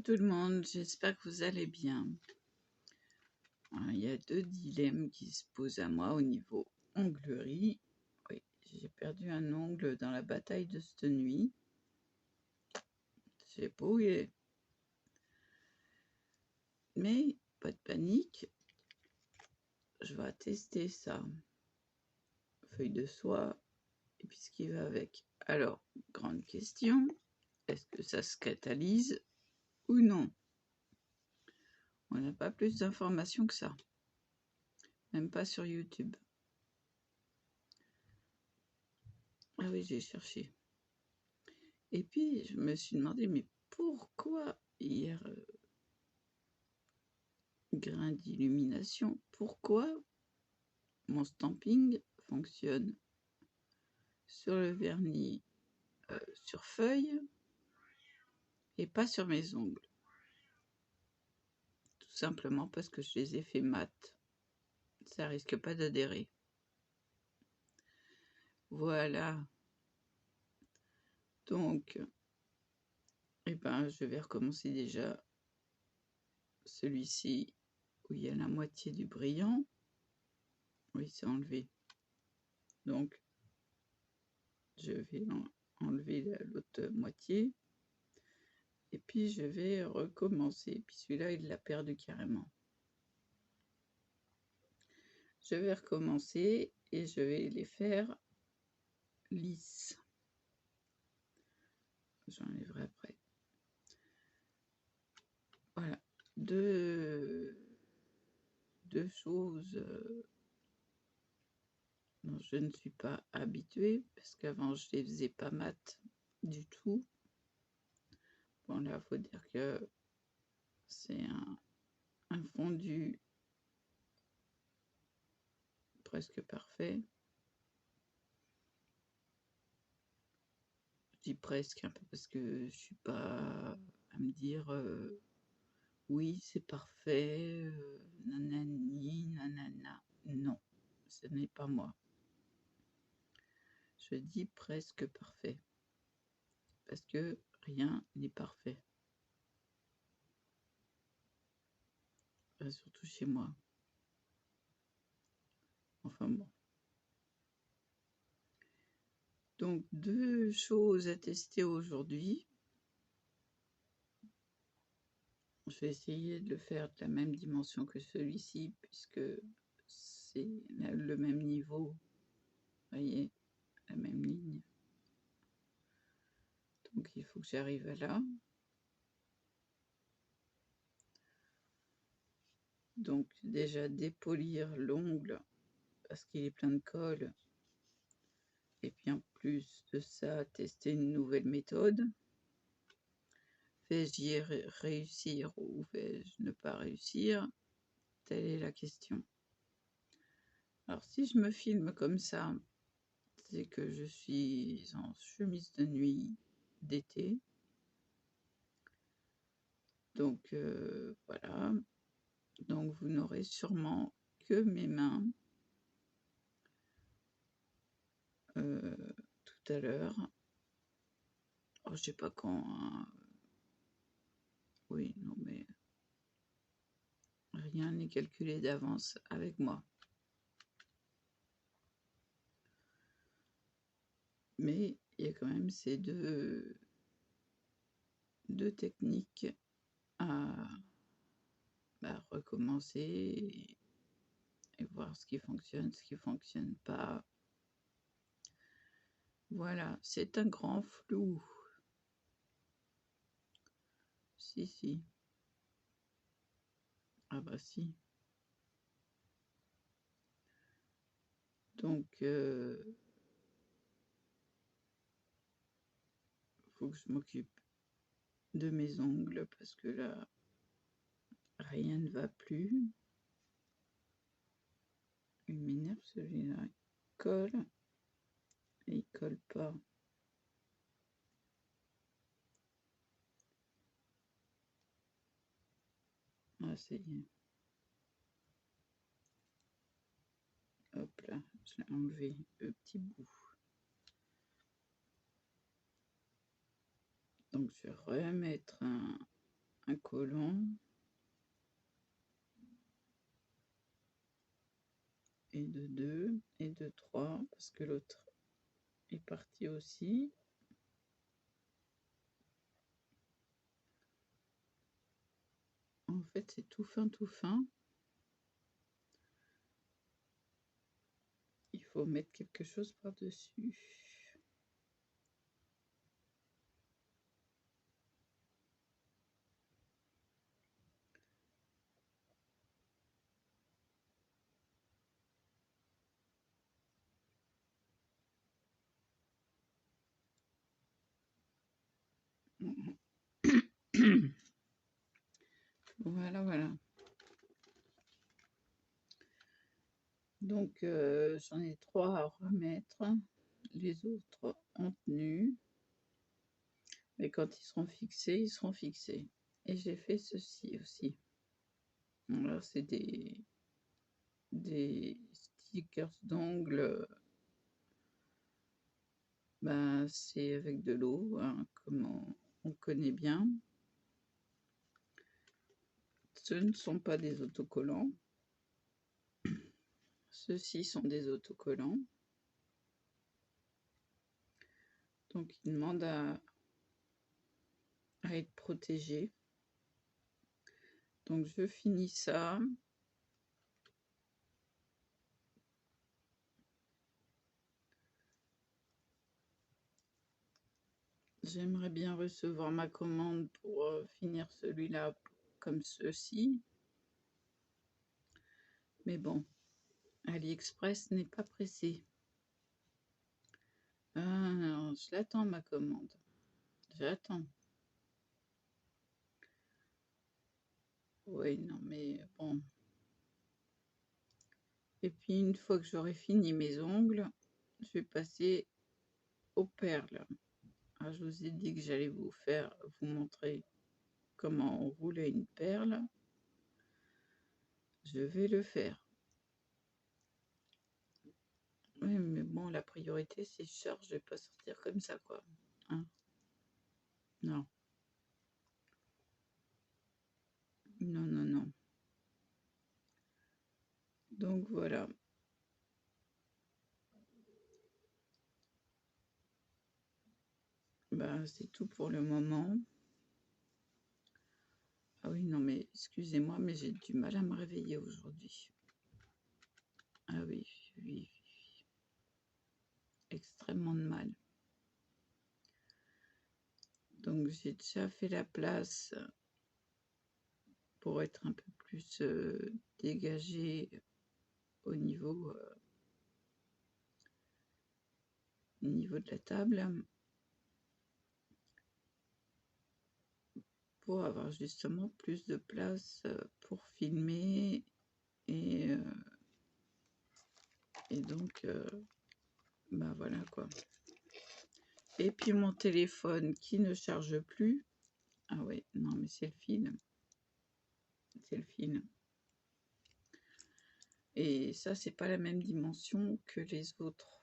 tout le monde, j'espère que vous allez bien. Il y a deux dilemmes qui se posent à moi au niveau onglerie. Oui, j'ai perdu un ongle dans la bataille de cette nuit. Je sais pas où il est. Mais pas de panique, je vais tester ça. Feuille de soie et puis ce qui va avec. Alors, grande question, est-ce que ça se catalyse ou non? On n'a pas plus d'informations que ça. Même pas sur YouTube. Ah oui, j'ai cherché. Et puis, je me suis demandé, mais pourquoi hier, grain d'illumination, pourquoi mon stamping fonctionne sur le vernis sur feuille et pas sur mes ongles? Tout simplement parce que je les ai fait mat. Ça risque pas d'adhérer. Voilà. Donc, eh ben, je vais recommencer déjà celui-ci où il y a la moitié du brillant. Oui, c'est enlevé. Donc, je vais enlever l'autre moitié. Et puis, je vais recommencer. Puis celui-là, il l'a perdu carrément. Je vais recommencer et je vais les faire lisses. J'enlèverai après. Voilà. Deux choses dont je ne suis pas habituée, parce qu'avant, je les faisais pas mat du tout. Bon, là, il faut dire que c'est un fondu presque parfait. Je dis presque un peu parce que je suis pas à me dire oui, c'est parfait, nanani, nanana. Non, ce n'est pas moi. Je dis presque parfait parce que rien n'est parfait. Enfin, surtout chez moi. Enfin bon. Donc, deux choses à tester aujourd'hui. Je vais essayer de le faire de la même dimension que celui-ci, puisque c'est le même niveau. Vous voyez, la même ligne. Donc, il faut que j'arrive à là. Donc, déjà dépolir l'ongle, parce qu'il est plein de colle. Et puis, en plus de ça, tester une nouvelle méthode. Vais-je y réussir ou vais-je ne pas réussir? Telle est la question. Alors, si je me filme comme ça, c'est que je suis en chemise de nuit d'été. Donc, voilà. Donc, vous n'aurez sûrement que mes mains tout à l'heure. Oh, je sais pas quand. Hein. Oui, non, mais rien n'est calculé d'avance avec moi. Mais il y a quand même ces deux techniques à recommencer et voir ce qui fonctionne pas. Voilà, c'est un grand flou. Si. Ah bah si. Donc, faut que je m'occupe de mes ongles parce que là, rien ne va plus. Il m'énerve celui-là. Il colle et il colle pas. Ah, ça y est. Hop là, je l'ai enlevé, le petit bout. Donc, je vais remettre un collant et de 2 et de 3 parce que l'autre est parti aussi. En fait, c'est tout fin, tout fin. Il faut mettre quelque chose par-dessus. Voilà, voilà. Donc, j'en ai 3 à remettre. Les autres ont tenu. Mais quand ils seront fixés, ils seront fixés. Et j'ai fait ceci aussi. Alors, c'est des stickers d'ongles. Ben, c'est avec de l'eau, hein, comme on connaît bien. Ce ne sont pas des autocollants. Ceux-ci sont des autocollants. Donc, ils demandent à être protégés. Donc, je finis ça. J'aimerais bien recevoir ma commande pour finir celui-là comme ceci. Mais bon, AliExpress n'est pas pressé. Alors, je l'attends ma commande. J'attends. Oui, non mais bon. Et puis une fois que j'aurai fini mes ongles, je vais passer aux perles. Alors, je vous ai dit que j'allais vous montrer comment on roulait une perle. Je vais le faire. Oui, mais bon, la priorité, c'est cher, je vais pas sortir comme ça, quoi. Hein? Non. Non, non, non. Donc, voilà. Bah, c'est tout pour le moment. Ah oui, non, mais excusez-moi, mais j'ai du mal à me réveiller aujourd'hui. Ah oui, oui, oui. Extrêmement de mal. Donc, j'ai déjà fait la place pour être un peu plus dégagée au niveau de la table, pour avoir justement plus de place pour filmer et donc bah voilà quoi. Et puis mon téléphone qui ne charge plus. Ah ouais, non mais c'est le fil. C'est le fil. Et ça, c'est pas la même dimension que les autres.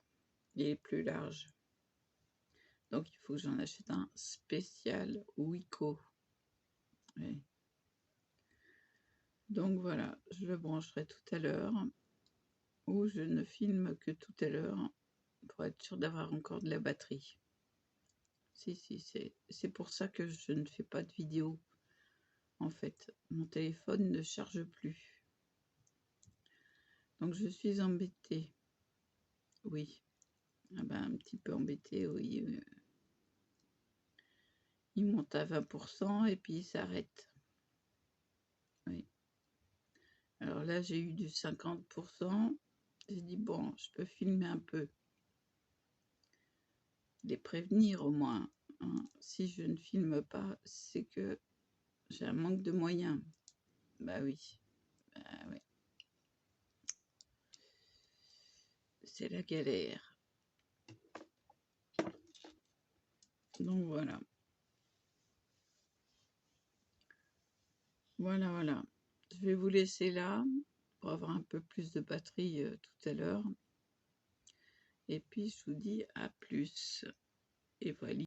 Il est plus large. Donc il faut que j'en achète un spécial Wiko. Ouais. Donc voilà, je le brancherai tout à l'heure. Ou je ne filme que tout à l'heure pour être sûr d'avoir encore de la batterie. Si, c'est pour ça que je ne fais pas de vidéo. En fait, mon téléphone ne charge plus. Donc je suis embêtée. Oui. Ah ben, un petit peu embêtée, oui. Il monte à 20% et puis il s'arrête. Oui. Alors là, j'ai eu du 50%. J'ai dit, bon, je peux filmer un peu. Les prévenir au moins. Hein. Si je ne filme pas, c'est que j'ai un manque de moyens. Bah oui. Bah oui. C'est la galère. Donc voilà. Voilà, voilà. Je vais vous laisser là pour avoir un peu plus de batterie tout à l'heure. Et puis je vous dis à plus. Et voilà.